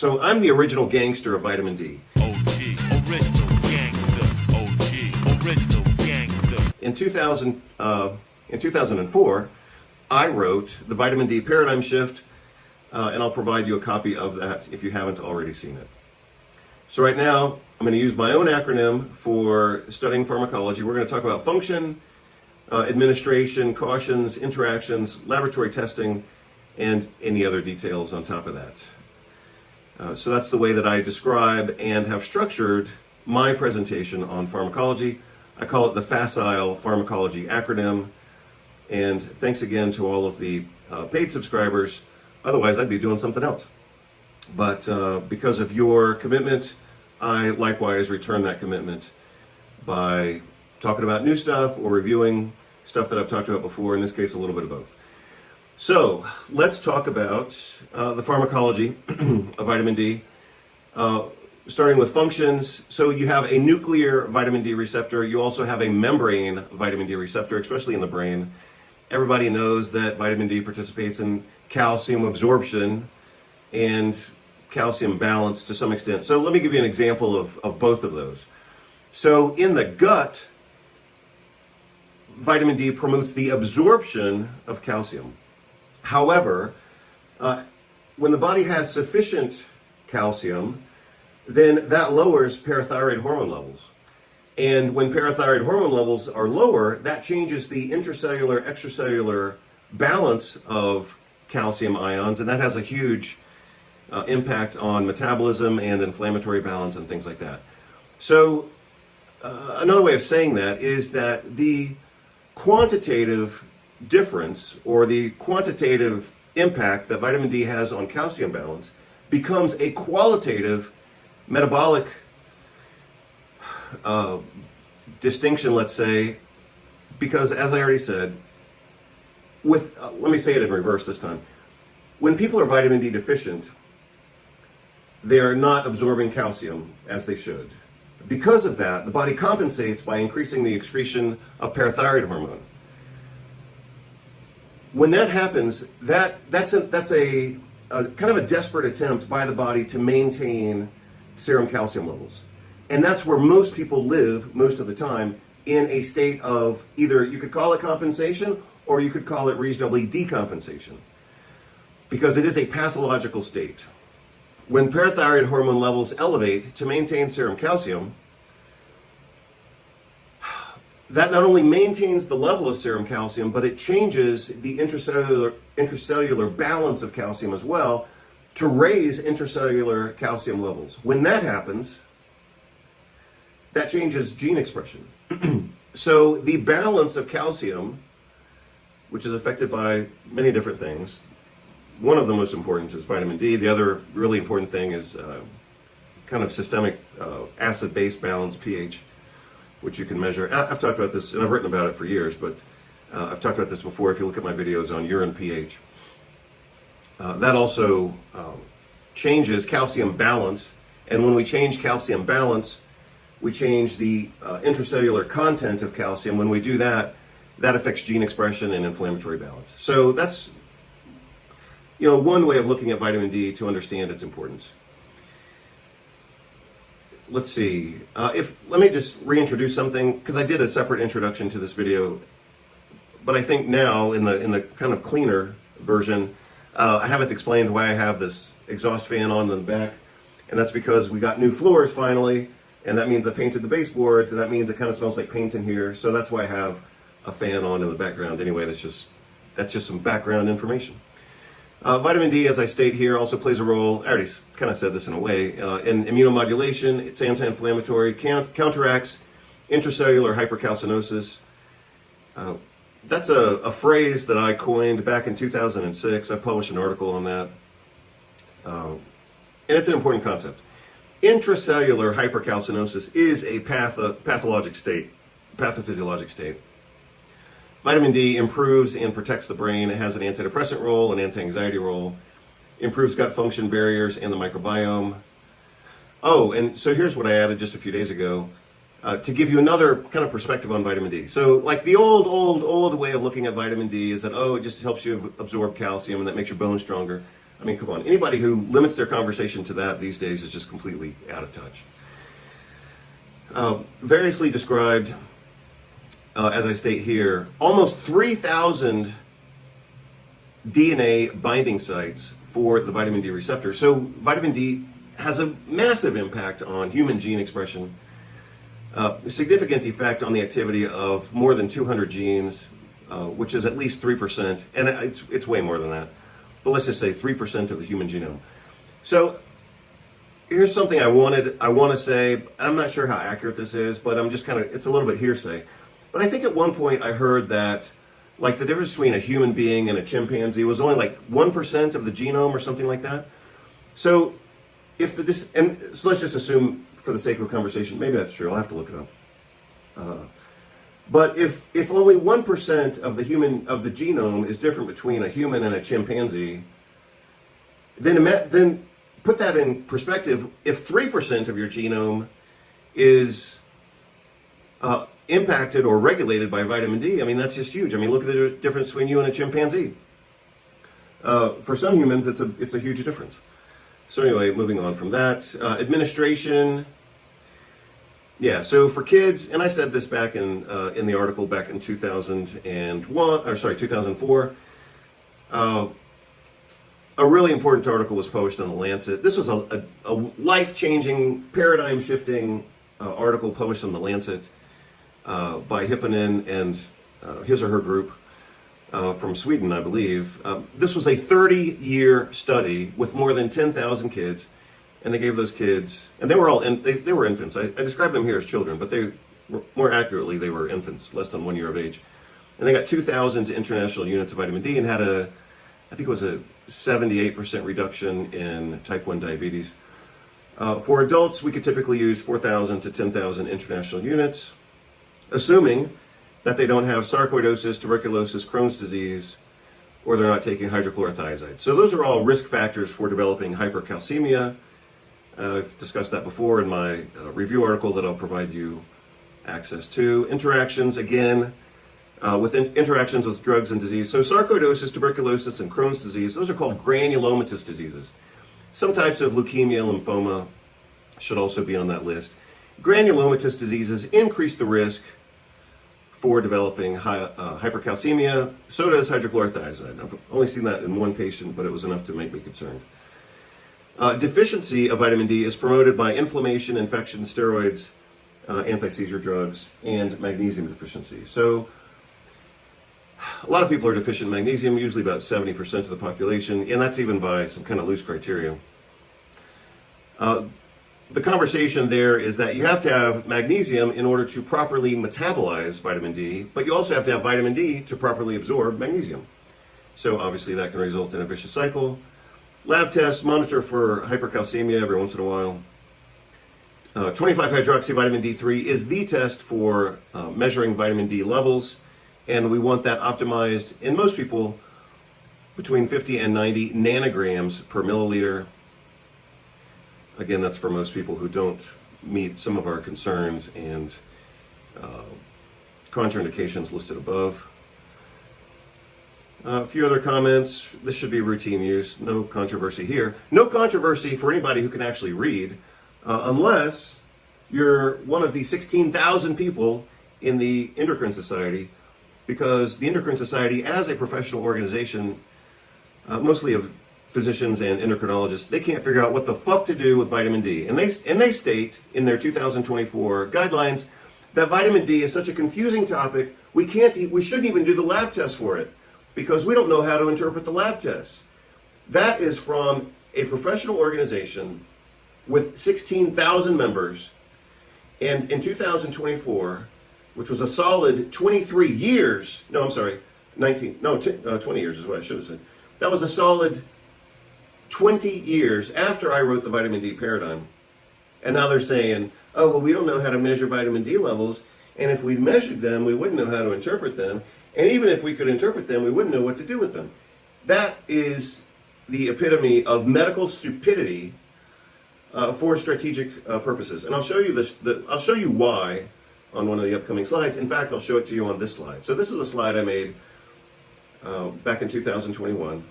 So I'm the original gangster of vitamin D. OG, original gangster. OG, original gangster. In 2004, I wrote The Vitamin D Paradigm Shift, and I'll provide you a copy of that if you haven't already seen it. So right now, I'm going to use my own acronym for studying pharmacology. We're going to talk about function, administration, cautions, interactions, laboratory testing, and any other details on top of that. So that's the way that I describe and have structured my presentation on pharmacology. I call it the Facile Pharmacology acronym. And thanks again to all of the paid subscribers. Otherwise, I'd be doing something else. But because of your commitment, I likewise return that commitment by talking about new stuff or reviewing stuff that I've talked about before, in this case, a little bit of both. So let's talk about the pharmacology of vitamin D, starting with functions. So you have a nuclear vitamin D receptor. You also have a membrane vitamin D receptor, especially in the brain. Everybody knows that vitamin D participates in calcium absorption and calcium balance to some extent. So let me give you an example of both of those. So in the gut, vitamin D promotes the absorption of calcium. However, when the body has sufficient calcium, then that lowers parathyroid hormone levels. And when parathyroid hormone levels are lower, that changes the intracellular, extracellular balance of calcium ions, and that has a huge impact on metabolism and inflammatory balance and things like that. So another way of saying that is that the quantitative difference or the quantitative impact that vitamin D has on calcium balance becomes a qualitative metabolic distinction, let's say, because as I already said, let me say it in reverse this time. When people are vitamin D deficient, they are not absorbing calcium as they should. Because of that, the body compensates by increasing the excretion of parathyroid hormone. When that happens, that's a kind of a desperate attempt by the body to maintain serum calcium levels. And that's where most people live most of the time, in a state of either, you could call it compensation or you could call it reasonably decompensation, because it is a pathological state. When parathyroid hormone levels elevate to maintain serum calcium, that not only maintains the level of serum calcium, but it changes the intracellular balance of calcium as well to raise intracellular calcium levels. When that happens, that changes gene expression. So the balance of calcium, which is affected by many different things, one of the most important is vitamin D. The other really important thing is kind of systemic acid-base balance, pH, which you can measure. I've talked about this, and I've written about it for years, but I've talked about this before if you look at my videos on urine pH. That also changes calcium balance, and when we change calcium balance, we change the intracellular content of calcium. When we do that, that affects gene expression and inflammatory balance. So that's one way of looking at vitamin D to understand its importance. Let's see. Let me just reintroduce something, because I did a separate introduction to this video, but I think now in the kind of cleaner version, I haven't explained why I have this exhaust fan on in the back, and that's because we got new floors finally, and that means I painted the baseboards, and that means it kind of smells like paint in here, so that's why I have a fan on in the background. Anyway, that's just some background information. Vitamin D, as I state here, also plays a role, I already kind of said this in a way, in immunomodulation. It's anti-inflammatory, counteracts intracellular hypercalcinosis. That's a phrase that I coined back in 2006. I published an article on that. And it's an important concept. Intracellular hypercalcinosis is a pathophysiologic state. Vitamin D improves and protects the brain. It has an antidepressant role, an anti-anxiety role, improves gut function barriers and the microbiome. Oh, and so here's what I added just a few days ago to give you another kind of perspective on vitamin D. So like the old way of looking at vitamin D is that, it just helps you absorb calcium and that makes your bones stronger. I mean, come on. Anybody who limits their conversation to that these days is just completely out of touch. Variously described, as I state here, almost 3,000 DNA binding sites for the vitamin D receptor. So vitamin D has a massive impact on human gene expression, a significant effect on the activity of more than 200 genes, which is at least 3%, and it's way more than that. But let's just say 3% of the human genome. So here's something I want to say. I'm not sure how accurate this is, but I'm just it's a little bit hearsay. But I think at one point I heard that, like, the difference between a human being and a chimpanzee was only like 1% of the genome or something like that. So so let's just assume, for the sake of conversation, maybe that's true. I'll have to look it up. But if only 1% of the genome is different between a human and a chimpanzee, then put that in perspective. If 3% of your genome is impacted or regulated by vitamin D, I mean, that's just huge. I mean, look at the difference between you and a chimpanzee. For some humans, it's a huge difference. So anyway, moving on from that, administration. Yeah, so for kids, and I said this back in the article back in 2004. A really important article was published in The Lancet. This was a life-changing, paradigm-shifting article published in The Lancet by Hipponen and his or her group from Sweden, I believe. This was a 30-year study with more than 10,000 kids, and they gave those kids, and they were infants. I describe them here as children, but more accurately, they were infants, less than 1 year of age. And they got 2,000 international units of vitamin D and had I think it was a 78% reduction in type 1 diabetes. For adults, we could typically use 4,000 to 10,000 international units, assuming that they don't have sarcoidosis, tuberculosis, Crohn's disease, or they're not taking hydrochlorothiazide. So those are all risk factors for developing hypercalcemia. I've discussed that before in my review article that I'll provide you access to. Interactions, again, interactions with drugs and disease. So sarcoidosis, tuberculosis, and Crohn's disease, those are called granulomatous diseases. Some types of leukemia, lymphoma should also be on that list. Granulomatous diseases increase the risk for developing hypercalcemia. So does hydrochlorothiazide. I've only seen that in one patient, but it was enough to make me concerned. Deficiency of vitamin D is promoted by inflammation, infection, steroids, anti-seizure drugs, and magnesium deficiency. So a lot of people are deficient in magnesium, usually about 70% of the population, and that's even by some kind of loose criteria. The conversation there is that you have to have magnesium in order to properly metabolize vitamin D, but you also have to have vitamin D to properly absorb magnesium. So obviously that can result in a vicious cycle. Lab tests monitor for hypercalcemia every once in a while. 25-hydroxy vitamin D3 is the test for measuring vitamin D levels, and we want that optimized in most people between 50 and 90 nanograms per milliliter. Again, that's for most people who don't meet some of our concerns and contraindications listed above. A few other comments. This should be routine use. No controversy here. No controversy for anybody who can actually read, unless you're one of the 16,000 people in the Endocrine Society, because the Endocrine Society, as a professional organization, mostly of physicians and endocrinologists, they can't figure out what the fuck to do with vitamin D. And they state in their 2024 guidelines that vitamin D is such a confusing topic, we shouldn't even do the lab test for it, because we don't know how to interpret the lab tests. That is from a professional organization with 16,000 members, and in 2024, which was a solid 23 years, 20 years is what I should have said. That was a solid 20 years after I wrote the vitamin D paradigm. And now they're saying, oh, well, we don't know how to measure vitamin D levels, and if we measured them, we wouldn't know how to interpret them. And even if we could interpret them, we wouldn't know what to do with them. That is the epitome of medical stupidity for strategic purposes. And I'll show you I'll show you why on one of the upcoming slides. In fact, I'll show it to you on this slide. So this is a slide I made back in 2021.